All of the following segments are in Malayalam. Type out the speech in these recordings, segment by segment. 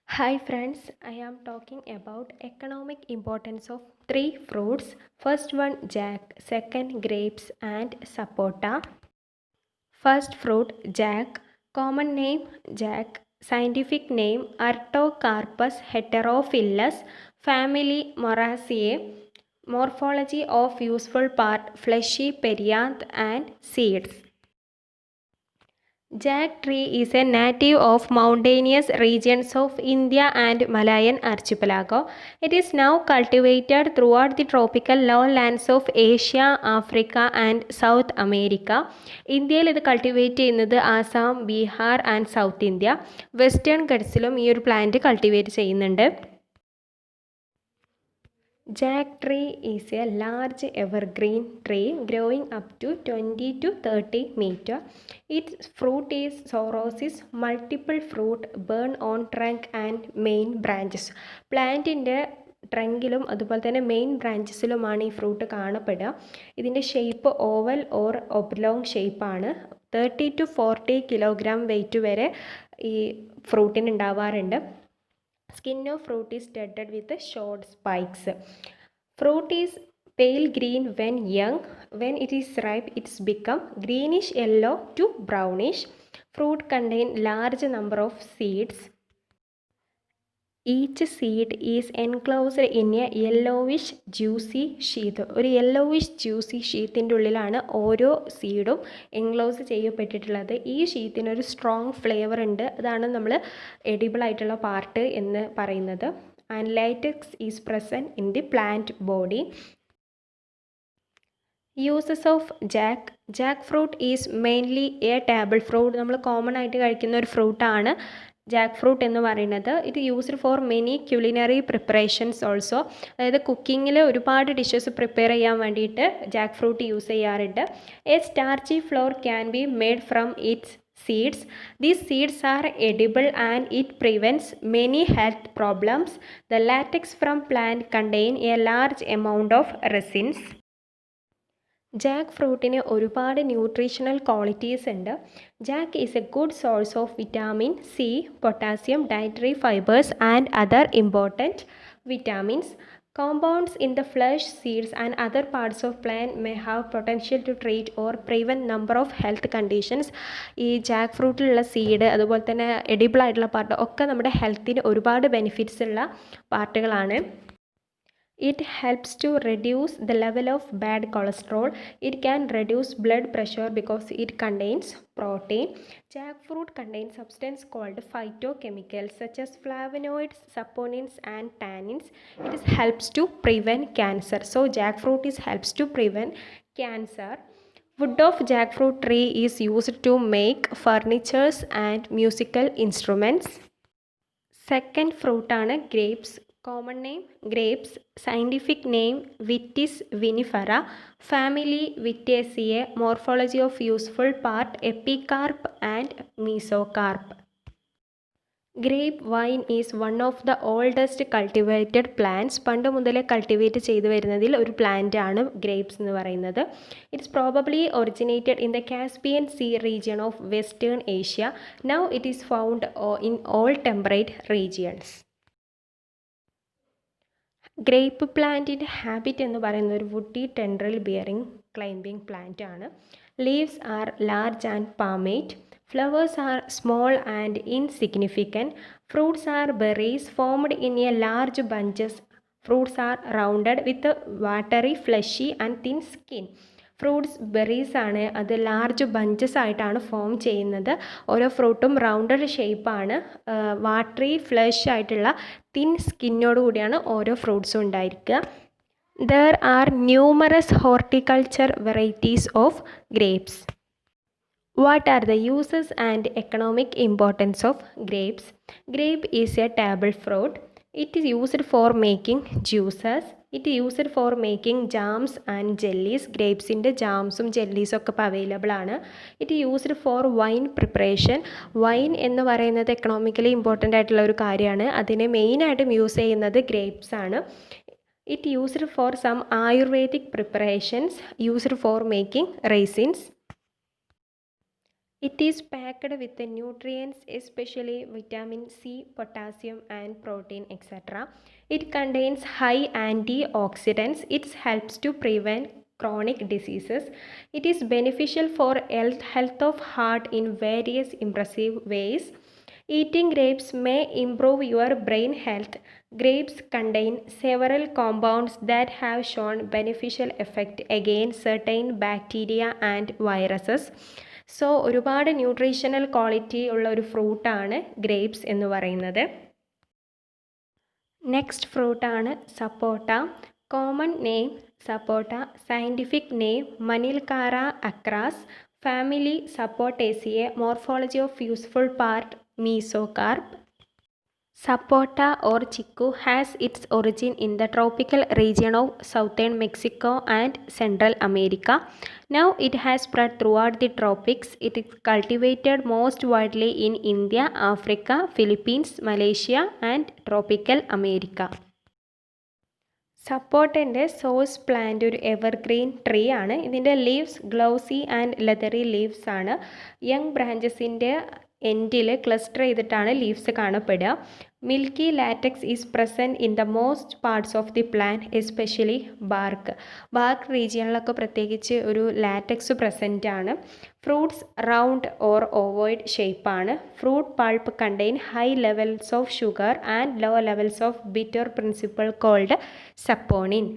Hi friends, I am talking about economic importance of three fruits. First one jack, second grapes and sapota. First fruit jack, common name jack, scientific name Artocarpus heterophyllus, family Moraceae, morphology of useful part fleshy perianth and seeds. Jack tree is a native of mountainous regions of India and Malayan archipelago. It is now cultivated throughout the tropical lowlands of Asia, Africa and South America. ഇന്ത്യയിൽ ഇത് കൾട്ടിവേറ്റ് ചെയ്യുന്നത് Assam, Bihar and south India. Western ഗട്ട്സിലും ഈ ഒരു പ്ലാന്റ് കൾട്ടിവേറ്റ് ചെയ്യുന്നുണ്ട്. Jack tree is a large evergreen tree growing up to 20 to 30 meter. Its fruit is sorrosis, multiple fruit burn on trunk and main branches. പ്ലാന്റിൻ്റെ ട്രങ്കിലും അതുപോലെ തന്നെ മെയിൻ ബ്രാഞ്ചസിലുമാണ് ഈ ഫ്രൂട്ട് കാണപ്പെടുക. ഇതിൻ്റെ ഷേപ്പ് ഓവൽ ഓർ ഒബ്ലോങ് ഷേപ്പാണ്. 30 to 40 കിലോഗ്രാം വെയിറ്റ് വരെ ഈ ഫ്രൂട്ടിന് ഉണ്ടാവാറുണ്ട്. Skin of fruit is studded with short spikes. Fruit is pale green when young. When it is ripe, it's become greenish yellow to brownish. Fruit contain large number of seeds. Each seed is enclosed in a yellowish juicy sheath. ഒരു യെല്ലോവിഷ് ജ്യൂസി ഷീത്തിൻ്റെ ഉള്ളിലാണ് ഓരോ സീഡും എൻക്ലോസ് ചെയ്യപ്പെട്ടിട്ടുള്ളത്. ഈ ഷീത്തിനൊരു സ്ട്രോങ് ഫ്ലേവർ ഉണ്ട്. അതാണ് നമ്മൾ എഡിബിൾ ആയിട്ടുള്ള പാർട്ട് എന്ന് പറയുന്നത്. And latex is present in the plant body. Uses of jackfruit is mainly a table fruit. നമ്മൾ കോമൺ ആയിട്ട് കഴിക്കുന്ന ഒരു ഫ്രൂട്ടാണ് ജാക്ക് ഫ്രൂട്ട് എന്ന് പറയുന്നത്. ഇത് used for many culinary preparations also. അതായത് കുക്കിങ്ങിൽ ഒരുപാട് ഡിഷസ് പ്രിപ്പയർ ചെയ്യാൻ വേണ്ടിയിട്ട് ജാക്ക് ഫ്രൂട്ട് യൂസ് ചെയ്യാറുണ്ട്. A starchy flour can be made from its seeds. These seeds are edible and it prevents many health problems. The latex from plant contain a large amount of resins. ജാക്ക് ഫ്രൂട്ടിന് ഒരുപാട് ന്യൂട്രീഷണൽ ക്വാളിറ്റീസ് ഉണ്ട്. Jack is a good source of vitamin C, potassium, dietary fibres and other important vitamins. Compounds in the flesh, seeds and other parts of plant may have potential to treat or prevent number of health conditions. ഈ ജാക്ക് ഫ്രൂട്ടിലുള്ള സീഡ് അതുപോലെ തന്നെ എഡിബിൾ ആയിട്ടുള്ള പാർട്ട് ഒക്കെ നമ്മുടെ ഹെൽത്തിന് ഒരുപാട് ബെനിഫിറ്റ്സ് ഉള്ള പാർട്ടുകളാണ്. It helps to reduce the level of bad cholesterol. It can reduce blood pressure because it contains protein. Jackfruit contains substance called phytochemicals such as flavonoids, saponins and tannins. It helps to prevent cancer. So jackfruit helps to prevent cancer. Wood of jackfruit tree is used to make furnitures and musical instruments. Second fruit ആണ് grapes. Common name grapes, scientific name Vitis vinifera, family Vitaceae, morphology of useful part epicarp and mesocarp. Grape wine is one of the oldest cultivated plants. പണ്ട് മുതലേ കൾട്ടിവേറ്റ് ചെയ്തു വരുന്നതിൽ ഒരു പ്ലാന്റ് ആണ് ഗ്രേപ്സ് എന്ന് പറയുന്നത്. It's probably originated in the Caspian sea region of western Asia. Now it is found in all temperate regions. Grape പ്ലാന്റിൻ്റെ ഹാബിറ്റ് എന്ന് പറയുന്ന ഒരു woody tendril bearing climbing plant ആണ്. Leaves are large and palmate. Flowers are small and insignificant. Fruits are berries formed in a large bunches. Fruits are rounded with watery fleshy and thin skin. Fruits berries ആണ്. അത് ലാർജ് ബഞ്ചസ് ആയിട്ടാണ് ഫോം ചെയ്യുന്നത്. ഓരോ ഫ്രൂട്ടും റൗണ്ടഡ് ഷേപ്പാണ്. വാട്ടറി ഫ്ലഷ് ആയിട്ടുള്ള തിൻ സ്കിന്നോട് കൂടിയാണ് ഓരോ ഫ്രൂട്ട്സും ഉണ്ടായിരിക്കുക. There are numerous horticulture varieties of grapes. What are the uses and economic importance of grapes? Grape is a table fruit. It is used for making juices. It is used for making jams and jellies. ഗ്രേപ്സിൻ്റെ ജാംസും ജെല്ലീസും ഒക്കെ ഇപ്പോൾ അവൈലബിൾ ആണ്. It used four wine preparation. Wine എന്ന് പറയുന്നത് എക്കണോമിക്കലി ഇമ്പോർട്ടൻ്റ് ആയിട്ടുള്ള ഒരു കാര്യമാണ്. അതിനെ മെയിനായിട്ടും യൂസ് ചെയ്യുന്നത് ഗ്രേപ്സ് ആണ്. It used for some ayurvedic preparations, used for making raisins. It is packed with the nutrients, especially vitamin C, potassium, and protein, etc. It contains high antioxidants. It helps to prevent chronic diseases. It is beneficial for health of heart in various impressive ways. Eating grapes may improve your brain health. Grapes contain several compounds that have shown beneficial effect against certain bacteria and viruses. So ഒരുപാട് ന്യൂട്രീഷണൽ ക്വാളിറ്റി ഉള്ള ഒരു ഫ്രൂട്ടാണ് ഗ്രേപ്സ് എന്ന് പറയുന്നത്. നെക്സ്റ്റ് ഫ്രൂട്ടാണ് sapota. Common name sapota, scientific name Manilkara achras, family Sapotaceae, morphology of useful part mesocarp. Sapota or chiku has its origin in the tropical region of southern Mexico and Central America. Now it has spread throughout the tropics. It is cultivated most widely in India, Africa, Philippines, Malaysia and tropical America. സപ്പോട്ടൻ്റെ സോഴ്സ് പ്ലാന്റ് ഒരു എവർഗ്രീൻ ട്രീ ആണ്. ഇതിൻ്റെ leaves glossy and leathery leaves ആണ്. യങ് ബ്രാഞ്ചസിൻ്റെ എൻഡിൽ ക്ലസ്റ്റർ ചെയ്തിട്ടാണ് ലീവ്സ് കാണപ്പെടുക. Milky latex is present in the most parts of the plant, especially bark റീജിയനിലൊക്കെ പ്രത്യേകിച്ച് ഒരു ലാറ്റക്സ് പ്രസൻ്റ് ആണ്. ഫ്രൂട്ട്സ് റൗണ്ട് ഓർ ഓവോയിഡ് ഷേപ്പാണ്. Fruit pulp contain high levels of sugar and low levels of bitter principle called saponin.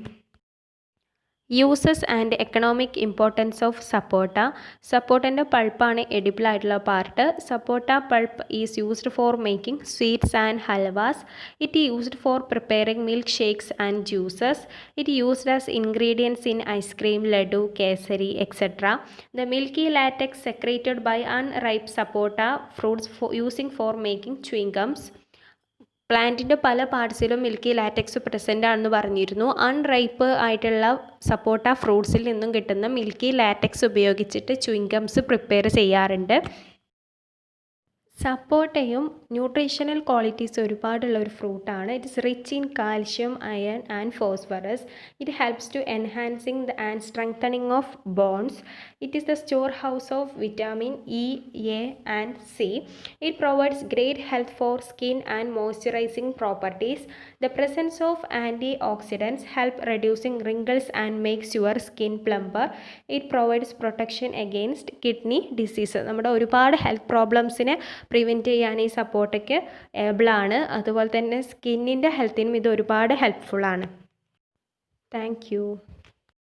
Uses and economic importance of സപ്പോട്ട. സപ്പോട്ടൻ്റെ പൾപ്പാണ് എഡിബിൾ ആയിട്ടുള്ള part. Sapota pulp is used for making sweets and halwas. It used for preparing milk shakes and juices. It used as ingredients in ice cream, laddu, kesari, etcetera. The milky latex secreted by unripe sapota fruits using for making chewing gums. പ്ലാന്റിൻ്റെ പല പാർട്സിലും മിൽക്കി ലാറ്റക്സ് പ്രസൻ്റ് ആണെന്ന് പറഞ്ഞിരുന്നു. അൺറൈപ്പ് ആയിട്ടുള്ള സപ്പോട്ട ഫ്രൂട്ട്സിൽ നിന്നും കിട്ടുന്ന മിൽക്കി ലാറ്റക്സ് ഉപയോഗിച്ചിട്ട് ച്യൂയിങ് ഗംസ് പ്രിപ്പയർ ചെയ്യാറുണ്ട്. സപ്പോട്ടയും ന്യൂട്രീഷണൽ ക്വാളിറ്റീസ് ഒരുപാടുള്ള ഒരു ഫ്രൂട്ടാണ്. It is rich in calcium, iron and phosphorus. It helps to enhancing and strengthening of bones. It is the store house of vitamin E, A and C. It provides great health for skin and moisturising properties. The presence of antioxidants help reducing wrinkles and makes your skin plumper. It provides protection against kidney disease. നമ്മുടെ ഒരുപാട് ഹെൽത്ത് പ്രോബ്ലംസിനെ പ്രിവെൻറ്റ് ചെയ്യാൻ ഈ സപ്പോർട്ടയ്ക്ക് ഏബിളാണ്. അതുപോലെ തന്നെ സ്കിന്നിൻ്റെ ഹെൽത്തിനും ഇത് ഒരുപാട് ഹെൽപ്ഫുള്ളാണ്. Thank you.